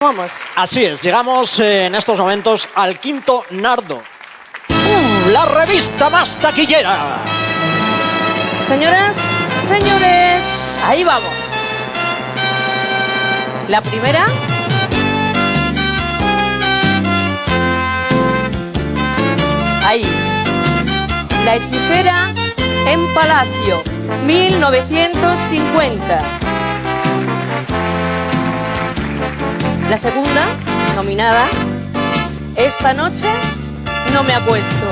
Vamos. Así es, llegamos en estos momentos al quinto nardo. La revista más taquillera. Señoras, señores, ahí vamos. La primera. Ahí. La hechicera en Palacio, 1950. La segunda, nominada, Esta noche no me acuesto.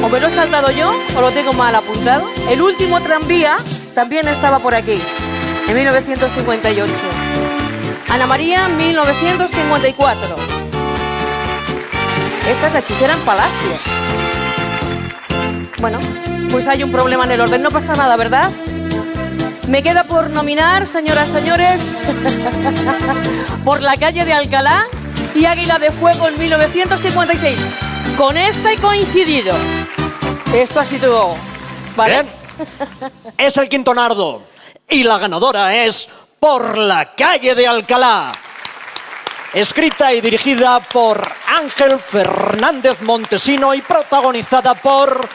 O me lo he saltado yo o lo tengo mal apuntado. El último tranvía también estaba por aquí, en 1958. Ana María, 1954. Esta es la hechicera en Palacio. Bueno, pues hay un problema en el orden, no pasa nada, ¿verdad? Me queda por nominar, señoras, señores, por La calle de Alcalá y Águila de Fuego en 1956. Con esta he coincidido. Esto ha sido... ¿Vale? Bien. Es el quinto nardo. Y la ganadora es Por la calle de Alcalá. Escrita y dirigida por Ángel Fernández Montesino y protagonizada por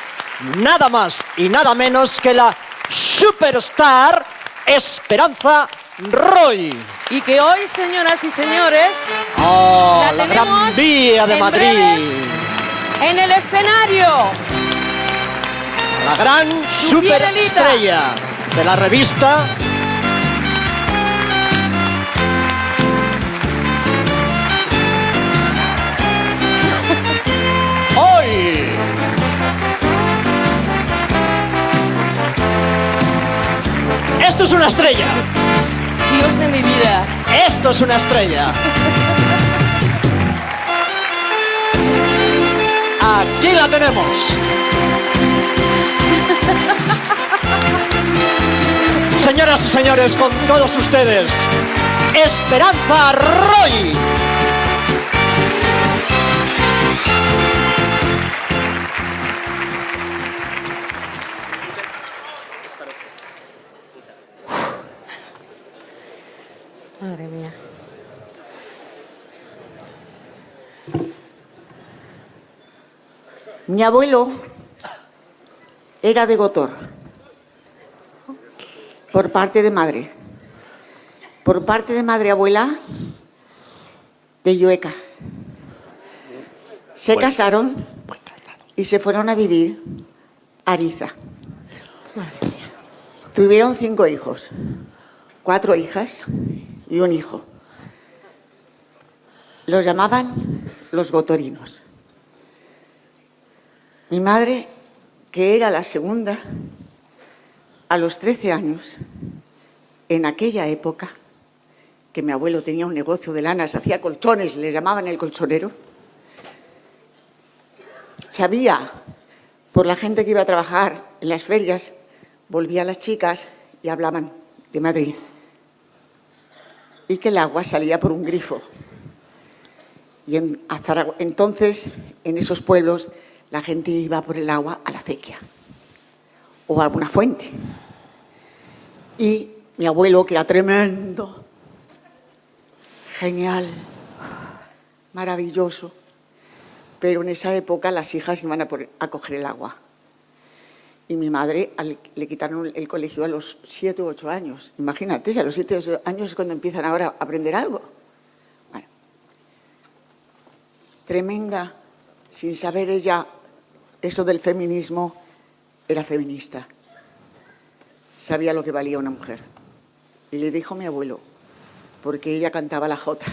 nada más y nada menos que la superstar Esperanza Roy. Y que hoy, señoras y señores, la tenemos Gran Vía de en Madrid. breves en el escenario. La gran superestrella de la revista. Hoy. Esto es una estrella. Dios de mi vida. Esto es una estrella. Aquí la tenemos. Señoras y señores, con todos ustedes, Esperanza Roy. Madre mía. Mi abuelo era de Gotor, por parte de madre. Por parte de madre abuela, de Llueca. Se casaron y se fueron a vivir a Ariza. Tuvieron 5 hijos, 4 hijas y un hijo. Los llamaban los gotorinos. Mi madre, que era la segunda, a los 13 años, en aquella época, que mi abuelo tenía un negocio de lanas, hacía colchones, le llamaban el colchonero, sabía por la gente que iba a trabajar en las ferias, volvían las chicas y hablaban de Madrid, y que el agua salía por un grifo. Y entonces, en esos pueblos, la gente iba por el agua a la acequia o a alguna fuente. Y mi abuelo, que era tremendo, genial, maravilloso, pero en esa época las hijas iban a coger el agua. Y mi madre le quitaron el colegio a los 7 u 8 años. Imagínate, a los 7 u 8 años es cuando empiezan ahora a aprender algo. Bueno, tremenda, sin saber ella eso del feminismo, era feminista. Sabía lo que valía una mujer. Y le dijo a mi abuelo, porque ella cantaba la jota.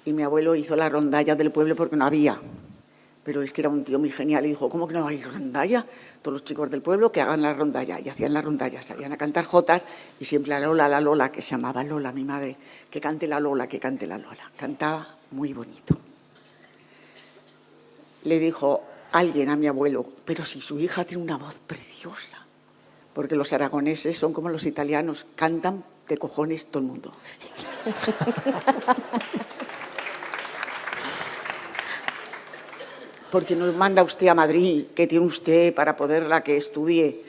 Y mi abuelo hizo la rondalla del pueblo porque no había. Pero es que era un tío muy genial y dijo, ¿cómo que no hay rondalla? Todos los chicos del pueblo que hagan la rondalla. Y hacían la rondalla, salían a cantar jotas y siempre la Lola, que se llamaba Lola, mi madre, que cante la Lola, que cante la Lola. Cantaba muy bonito. Le dijo alguien a mi abuelo, pero si su hija tiene una voz preciosa, porque los aragoneses son como los italianos, cantan de cojones todo el mundo. Porque nos manda usted a Madrid, que tiene usted para poderla que estudie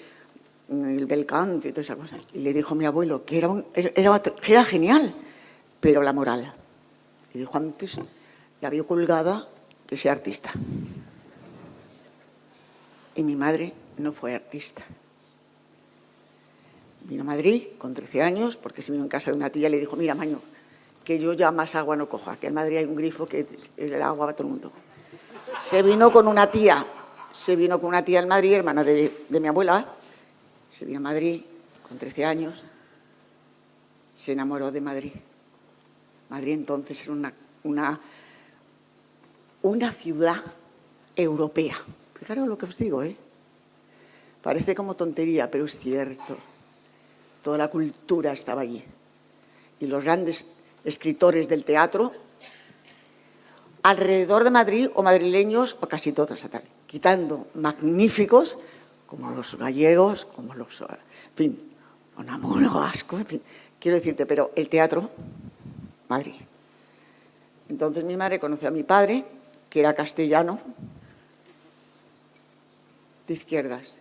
el bel canto y toda esa cosa. Y le dijo mi abuelo que era genial, pero la moral. Y dijo, antes la vio colgada que sea artista. Y mi madre no fue artista. Vino a Madrid con 13 años, porque se vino en casa de una tía y le dijo, mira, Maño, que yo ya más agua no coja, que en Madrid hay un grifo que el agua va a todo el mundo. Se vino con una tía en Madrid, hermana de mi abuela. Se vino a Madrid con 13 años, se enamoró de Madrid. Madrid entonces era una ciudad europea. Fijaros lo que os digo, ¿eh? Parece como tontería, pero es cierto. Toda la cultura estaba allí. Y los grandes escritores del teatro, alrededor de Madrid, o madrileños, o casi todos, tal, quitando magníficos, como los gallegos, como los, en fin, Unamuno, Vasco, en fin, quiero decirte, pero el teatro, Madrid. Entonces mi madre conoció a mi padre, que era castellano, de izquierdas,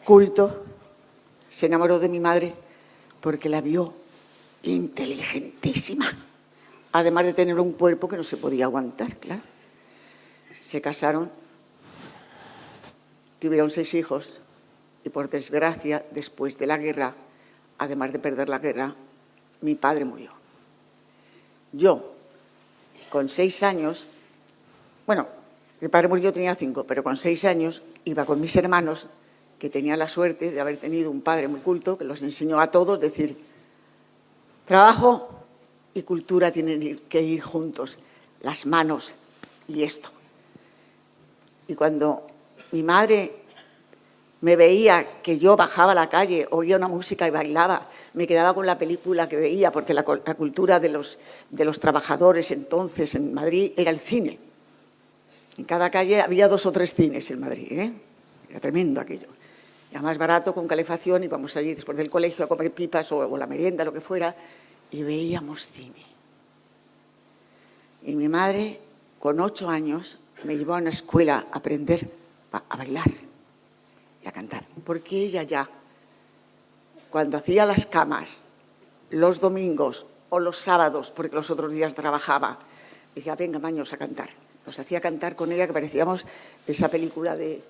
culto, se enamoró de mi madre porque la vio inteligentísima, además de tener un cuerpo que no se podía aguantar, claro. Se casaron, tuvieron 6 hijos y, por desgracia, después de la guerra, además de perder la guerra, mi padre murió. Yo, con 6 años, bueno, mi padre murió, tenía 5, pero con 6 años iba con mis hermanos, que tenía la suerte de haber tenido un padre muy culto, que los enseñó a todos, decir, trabajo y cultura tienen que ir juntos, las manos y esto. Y cuando mi madre me veía que yo bajaba a la calle, oía una música y bailaba, me quedaba con la película que veía, porque la cultura de los trabajadores entonces en Madrid era el cine. En cada calle había 2 o 3 cines en Madrid, ¿eh? Era tremendo aquello. Era más barato, con calefacción, íbamos allí después del colegio a comer pipas o la merienda, lo que fuera, y veíamos cine. Y mi madre, con 8 años, me llevó a una escuela a aprender a bailar y a cantar. Porque ella ya, cuando hacía las camas, los domingos o los sábados, porque los otros días trabajaba, decía, venga, Maños, a cantar. Nos hacía cantar con ella, que parecíamos esa película de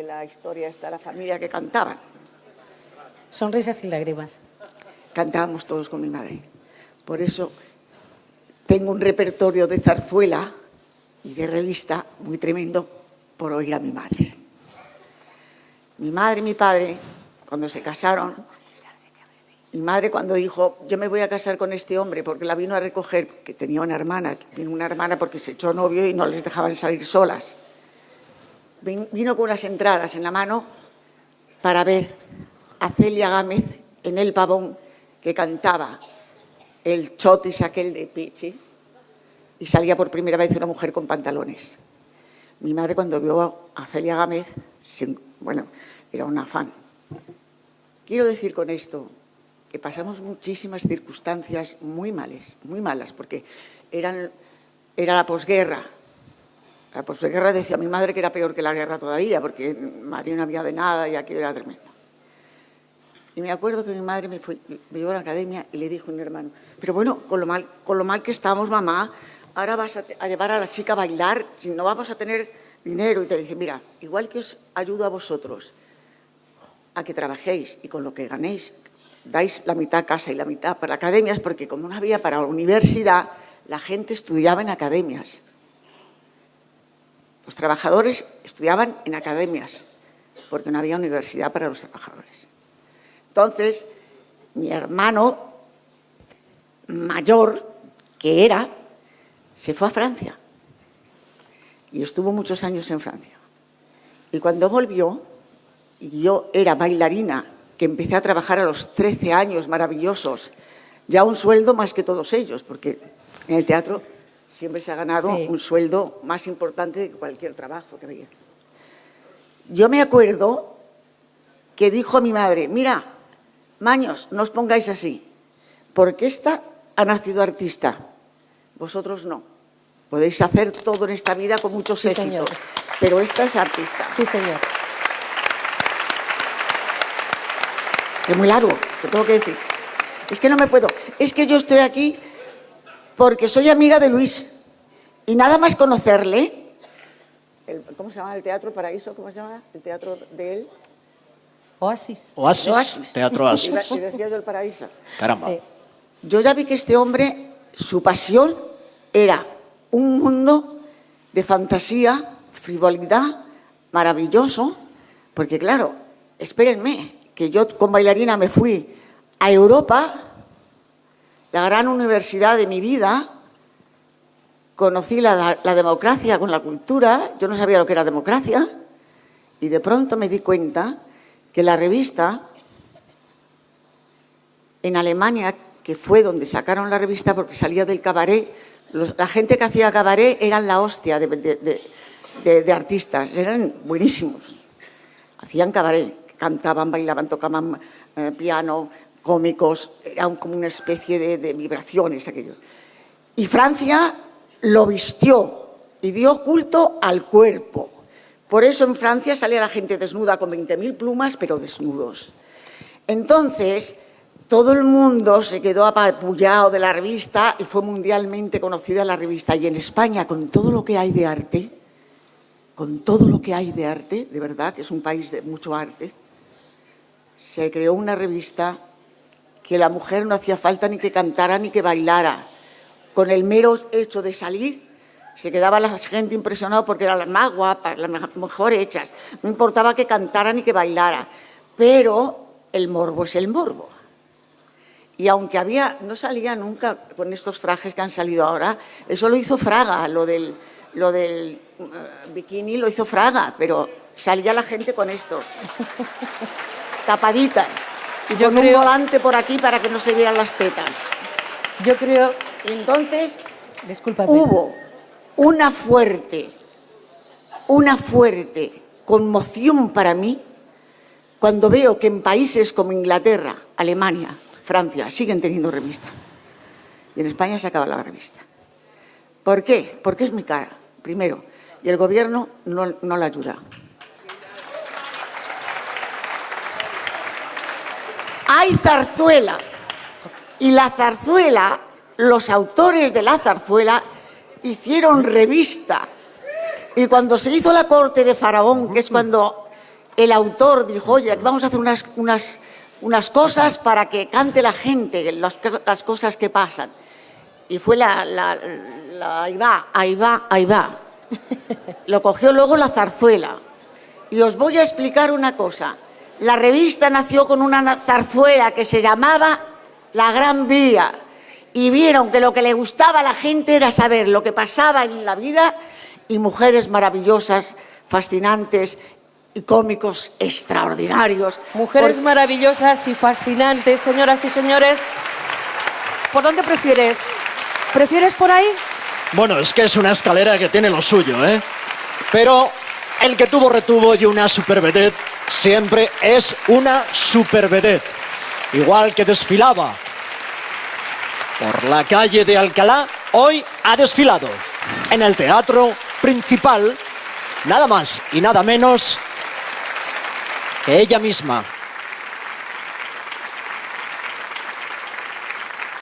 la historia esta, la familia que cantaban. Sonrisas y lágrimas. Cantábamos todos con mi madre. Por eso tengo un repertorio de zarzuela y de revista muy tremendo por oír a mi madre. Mi madre y mi padre, cuando se casaron, mi madre cuando dijo, yo me voy a casar con este hombre, porque la vino a recoger, que tenía una hermana, vino una hermana porque se echó novio y no les dejaban salir solas. Vino con unas entradas en la mano para ver a Celia Gámez en El Pavón, que cantaba el chotis aquel de Pichi, y salía por primera vez una mujer con pantalones. Mi madre, cuando vio a Celia Gámez, bueno, era una fan. Quiero decir con esto que pasamos muchísimas circunstancias muy malas, porque era la posguerra. La posguerra decía mi madre que era peor que la guerra todavía, porque en Madrid no había de nada y aquí era tremendo. Y me acuerdo que mi madre me llevó a la academia y le dijo a mi hermano, pero bueno, con lo mal que estamos, mamá, ahora vas a llevar a la chica a bailar, si no vamos a tener dinero. Y te dice, mira, igual que os ayudo a vosotros a que trabajéis y con lo que ganéis, dais la mitad a casa y la mitad para academias, porque como no había para la universidad, la gente estudiaba en academias. Los trabajadores estudiaban en academias, porque no había universidad para los trabajadores. Entonces, mi hermano mayor, que se fue a Francia y estuvo muchos años en Francia. Y cuando volvió, y yo era bailarina, que empecé a trabajar a los 13 años, maravillosos, ya un sueldo más que todos ellos, porque en el teatro siempre se ha ganado un sueldo más importante que cualquier trabajo que había. Yo me acuerdo que dijo a mi madre, mira, Maños, no os pongáis así, porque esta ha nacido artista, vosotros no. Podéis hacer todo en esta vida con muchos éxitos, señor. pero esta es artista. Sí, señor. Es muy largo, te tengo que decir. Es que no me puedo. Es que yo estoy aquí porque soy amiga de Luis. Y nada más conocerle, ¿cómo se llama el Teatro Paraíso? ¿Cómo se llama el teatro de él? Oasis. Oasis, Teatro Oasis. Y decía yo el Paraíso. Caramba. Sí. Yo ya vi que este hombre, su pasión era un mundo de fantasía, frivolidad, maravilloso, porque claro, espérenme, que yo con bailarina me fui a Europa, la gran universidad de mi vida, conocí la democracia con la cultura, yo no sabía lo que era democracia, y de pronto me di cuenta que la revista en Alemania, que fue donde sacaron la revista porque salía del cabaret, la gente que hacía cabaret eran la hostia de artistas, eran buenísimos. Hacían cabaret, cantaban, bailaban, tocaban piano, cómicos, era como una especie de vibraciones aquellos. Y Francia lo vistió y dio culto al cuerpo. Por eso en Francia salía la gente desnuda con 20.000 plumas, pero desnudos. Entonces, todo el mundo se quedó apabullado de la revista y fue mundialmente conocida la revista. Y en España, con todo lo que hay de arte, de verdad, que es un país de mucho arte, se creó una revista que la mujer no hacía falta ni que cantara ni que bailara. Con el mero hecho de salir, se quedaba la gente impresionada porque eran las más guapas, las mejor hechas. No importaba que cantara ni que bailara. Pero el morbo es el morbo. Y aunque no salía nunca con estos trajes que han salido ahora, eso lo hizo Fraga, lo del bikini lo hizo Fraga, pero salía la gente con esto, tapaditas, y con un volante por aquí para que no se vieran las tetas. Yo creo... Y entonces Discúlpame. hubo una fuerte conmoción para mí cuando veo que en países como Inglaterra, Alemania, Francia, siguen teniendo revista. Y en España se acaba la revista. ¿Por qué? Porque es mi cara, primero. Y el gobierno no la ayuda. Hay zarzuela. Y la zarzuela, los autores de la zarzuela hicieron revista. Y cuando se hizo la corte de Faraón, que es cuando el autor dijo, oye, vamos a hacer unas cosas para que cante la gente, las cosas que pasan. Y fue ahí va. Lo cogió luego la zarzuela. Y os voy a explicar una cosa. La revista nació con una zarzuela que se llamaba La Gran Vía. Y vieron que lo que le gustaba a la gente era saber lo que pasaba en la vida y mujeres maravillosas, fascinantes y cómicos extraordinarios. Mujeres maravillosas y fascinantes, señoras y señores. ¿Por dónde prefieres? ¿Prefieres por ahí? Bueno, es que es una escalera que tiene lo suyo, ¿eh? Pero el que tuvo retuvo y una supervedette siempre es una supervedette. Igual que desfilaba por la calle de Alcalá, hoy ha desfilado en el Teatro Principal, nada más y nada menos que ella misma.